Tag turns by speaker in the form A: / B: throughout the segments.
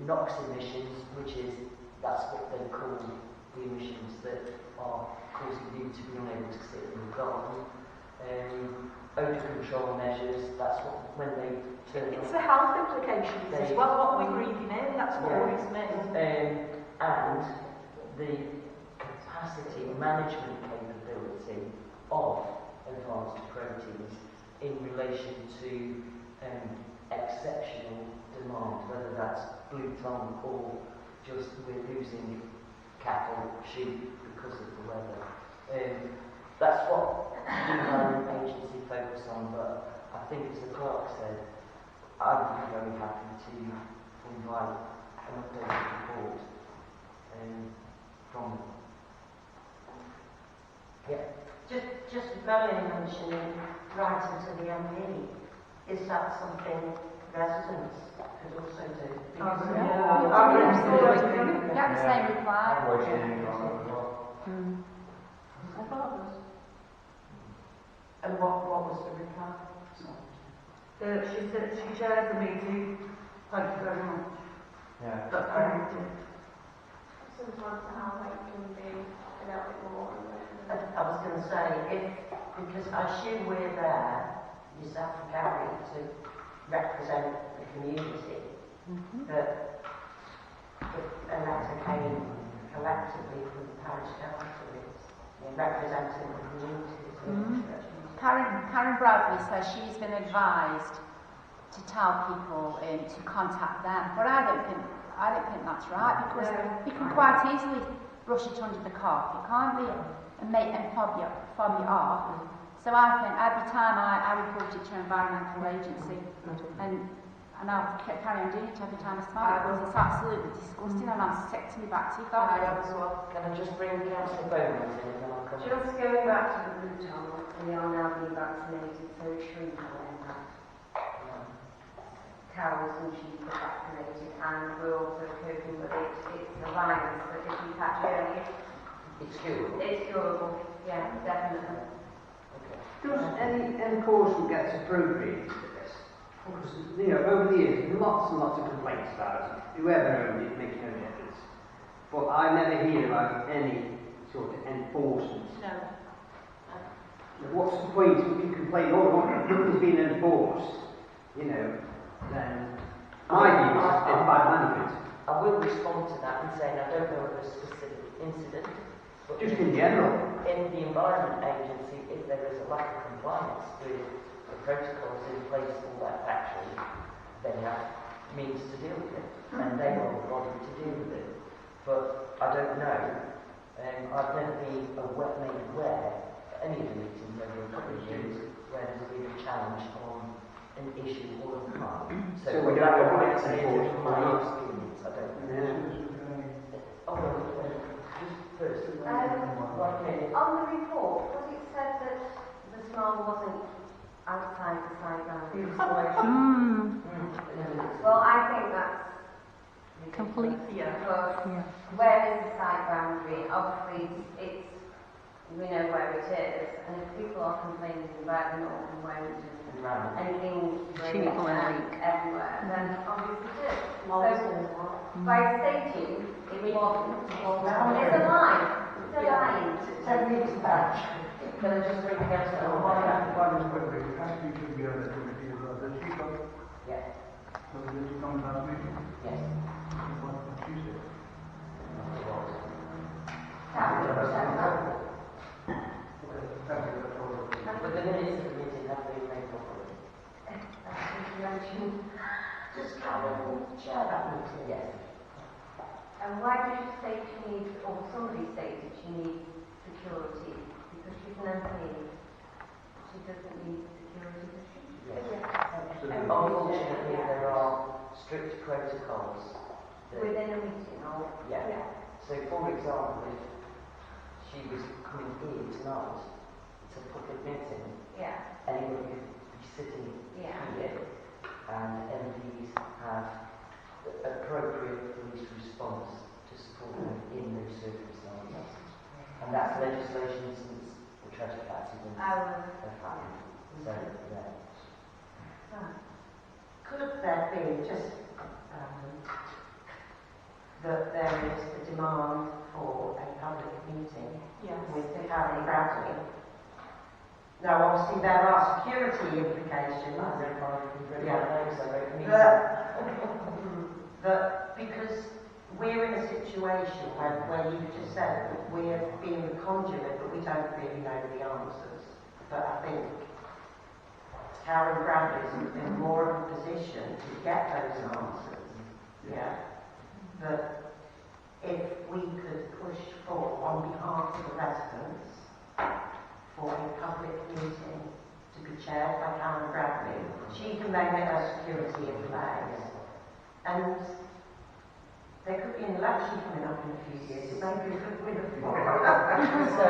A: NOx emissions, that's what they call the emissions that are causing you to be unable to sit in the garden. Odour control measures, that's what, when they turn
B: It's the health implications as well, what we're breathing in, that's what worries me.
A: And the capacity management capability of advanced proteins in relation to exceptional demand, whether that's blue tongue or just we're losing cattle, sheep because of the weather. That's what the Environment Agency focus on, but I think, as the clerk said, I'd be very happy to invite an updated report from them. Yeah.
C: Just very mentioning writing to the MP. Is that something residents could also do? Because
D: you have the same reply.
C: I thought it was. And what was the reply?
E: She said she chaired the meeting. Thank you very much.
F: Yeah.
E: That's very good.
G: Sometimes the how they can be a little bit more.
C: I was going to say, because I assume we're there, yourself and Gary, to represent the community, that if a letter came collectively from the parish council, it's representing the community.
D: Karen Bradley says she's been advised to tell people to contact them, but I don't think that's right, because you can quite easily brush it under the carpet, can't we, and fob you off. So I think every time I report it to an environmental agency, and I'll carry on doing it every time I smell it, because it's absolutely disgusting, and I'm sick to my back teeth off it.
A: Can I just bring Councillor Bowman in and then I'll come?
H: Just going back to the blue tongue, we are now being vaccinated, so it shouldn't have an impact. Cows and sheep are vaccinated, and we're also coping with it. It's a virus, but if you catch it,
A: It's curable.
H: it's curable. Yeah, definitely.
F: Does any caution gets appropriated to this? Because, over the years, lots and lots of complaints about it. Whoever owned it makes no difference. But I never hear about any sort of enforcement.
B: No.
F: What's the point if you complain, nothing's been enforced, then my view is it's bad management.
A: I will respond to that in saying I don't know of a specific incident, but
F: Just in general.
A: in the Environment Agency, if there is a lack of compliance with the protocols in place for that factory, they have means to deal with it, and they are the body to deal with it. But I don't know. I've never been made aware at any of the meetings over a couple of years where there's been a challenge on an issue or a crime.
F: So we don't know what it's
A: enforced.
F: enforced.
A: My experience, I don't know. Oh, well, just first.
H: On the report, was it said that the smell wasn't outside the site boundary? Well, I think that's
D: Complete.
H: because where is the site boundary? Obviously, we know where it is, and if people are complaining about the North and Wales and anything everywhere, then obviously it is. So, by stating it wasn't, it's a lie. It's a lie.
C: 10 metres back. Can I just bring Councillor
I: One quickly, actually should be on the committee as well. Does she come?
A: Yeah.
I: So did she come last meeting?
A: Yes.
I: What did she say?
A: But the minutes of the meeting have been made properly.
C: Just travel, chair that meeting.
A: Yes.
H: And why did she say she needs, or somebody stated she needs security? Because she's an MP. She doesn't need security, does she?
A: Yes. Unfortunately, there are strict protocols
H: Within a meeting, or?
A: Yeah. So, for example, if she was coming here tonight, it's a public meeting.
H: Yeah.
A: Anybody could be sitting here, and MPs have appropriate police response to support them in those circumstances. And that's legislation since the tragic accident have happened. So, yeah.
C: Could there be, just that there is a demand for a public meeting
B: Yes.
C: with the Karen Bradley. Now, obviously, there are security implications. But because we're in a situation where you've just said that we're being the conduit, but we don't really know the answers. But I think Karen Bradley is in more of a position to get those answers. Yeah. But if we could push for, on behalf of the residents, for a public meeting to be chaired by Karen Bradley, she can then get her security in place. And there could be an election coming up in a few years. It may be a good win for her.
A: So,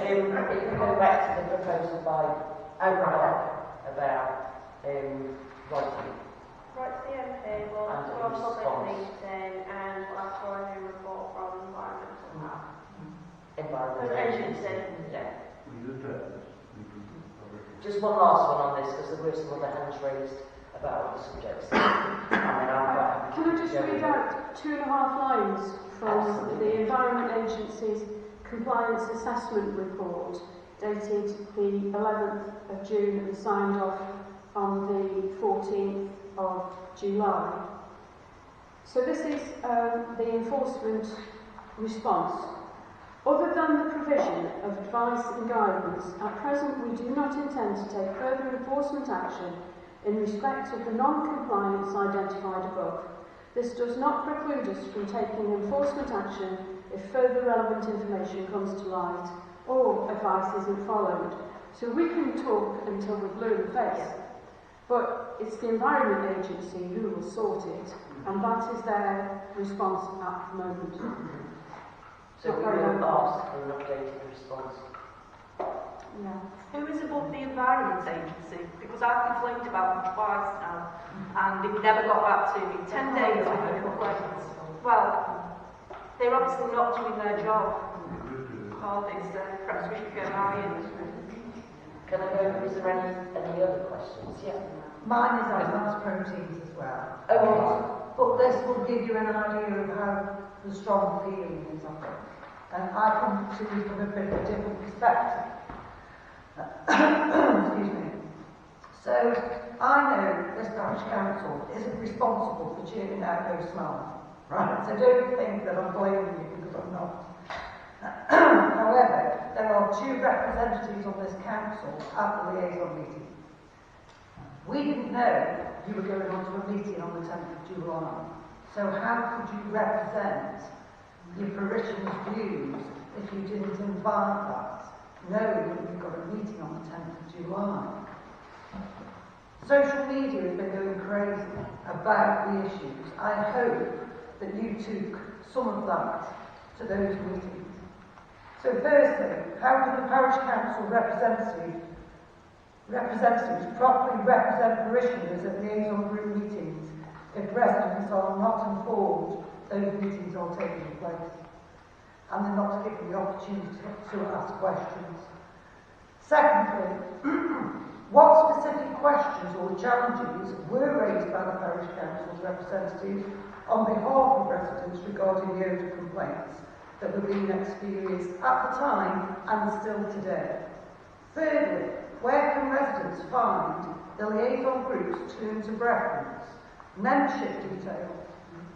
A: if we go back to the proposal by about writing.
G: Right to the MP, we'll
A: And
G: have a public
A: response.
G: meeting and we'll ask for a new report from Environmental Health.
A: Environment
G: Agency.
A: Yeah.
I: We do that.
A: Just one last one on this, because there were some other hands raised about other subjects. And then I'm quite happy
J: Can I
A: to
J: just
A: go
J: read
A: with-
J: out 2.5 lines from
A: Absolutely.
J: the Environment Agency's Compliance Assessment Report, dated the 11th of June and signed off on the 14th of July. So this is the enforcement response. Other than the provision of advice and guidance, at present we do not intend to take further enforcement action in respect of the non-compliance identified above. This does not preclude us from taking enforcement action if further relevant information comes to light or advice isn't followed. So we can talk until we're blue in the face, but it's the Environment Agency who will sort it, and that is their response at the moment.
A: So we will ask for an updated response.
J: Yeah.
B: Who is above the Environment Agency? Because I've complained about them twice now, and they've never got back to me. 10 days with the complaints. Well, they're obviously not doing their job. Are they? So perhaps we should go Marion.
A: Can I go, is there any other questions? Yeah.
E: Mine is advanced proteins as well.
A: Okay.
E: But this will give you an idea of how the strong feeling is of it. And I come to it from a bit of a different perspective. Excuse me. So, I know this parish council isn't responsible for cheering out no smile. Right? So don't think that I'm blaming you, because I'm not. However, there are 2 representatives on this council at the liaison meeting. We didn't know you were going on to a meeting on the 10th of July. So how could you represent your parishioners' views if you didn't invite that, knowing that you've got a meeting on the 10th of July? Social media has been going crazy about the issues. I hope that you took some of that to those meetings. So firstly, how can the parish council representatives properly represent parishioners at liaison group meetings if residents are not informed those meetings are taking place and they're not given the opportunity to ask questions? Secondly, what specific questions or challenges were raised by the parish council's representatives on behalf of residents regarding the odour complaints that were being experienced at the time and still today? Thirdly, where can residents find the liaison group's terms of reference, membership details,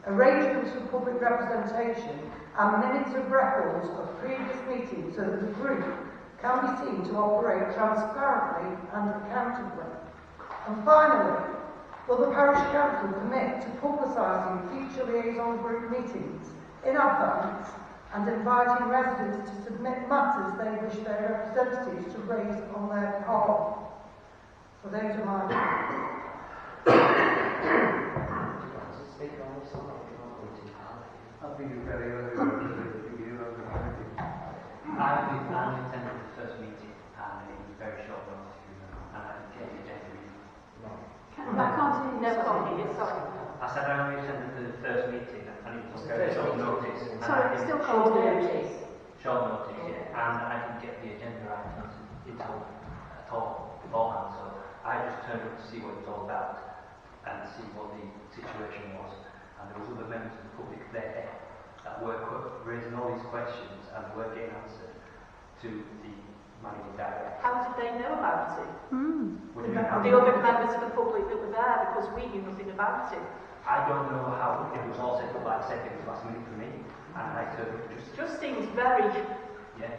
E: arrangements for public representation and minutes of records of previous meetings so that the group can be seen to operate transparently and accountably? And finally, will the parish council commit to publicising future liaison group meetings in advance and inviting residents to submit matters they wish their representatives to raise on their behalf? So those are my views.
I: I think it's very early to give us the committee.
K: I attended the first meeting and it was very short notice and I didn't get the agenda.
J: I can't hear you.
B: No, can't hear you, sorry.
K: I said I only attended the first meeting and it was very short notice. And
J: Sorry,
K: I
J: it's
K: didn't-
J: still can't hear you.
K: Short notice, yeah. And I didn't get the agenda items at all beforehand, so I just turned up to see what it was all about and see what the situation was. And there was other members of the public there that were raising all these questions and were getting answered to the managing director.
B: How did they know about it?
K: What do you mean, how
B: The other members of the public that were there, because we knew nothing about it.
K: I don't know how it was all set up, like I said, it was last minute for me, and I took just
B: Just seems very...
K: yeah.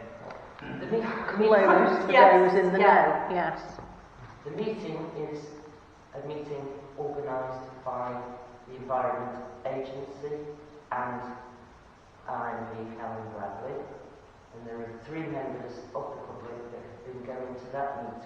A: The meeting,
B: Close, yes, in the know,
J: yes.
A: the meeting is a meeting organised by the Environment Agency and IMP Karen Bradley, and there are 3 members of the public that have been going to that meeting.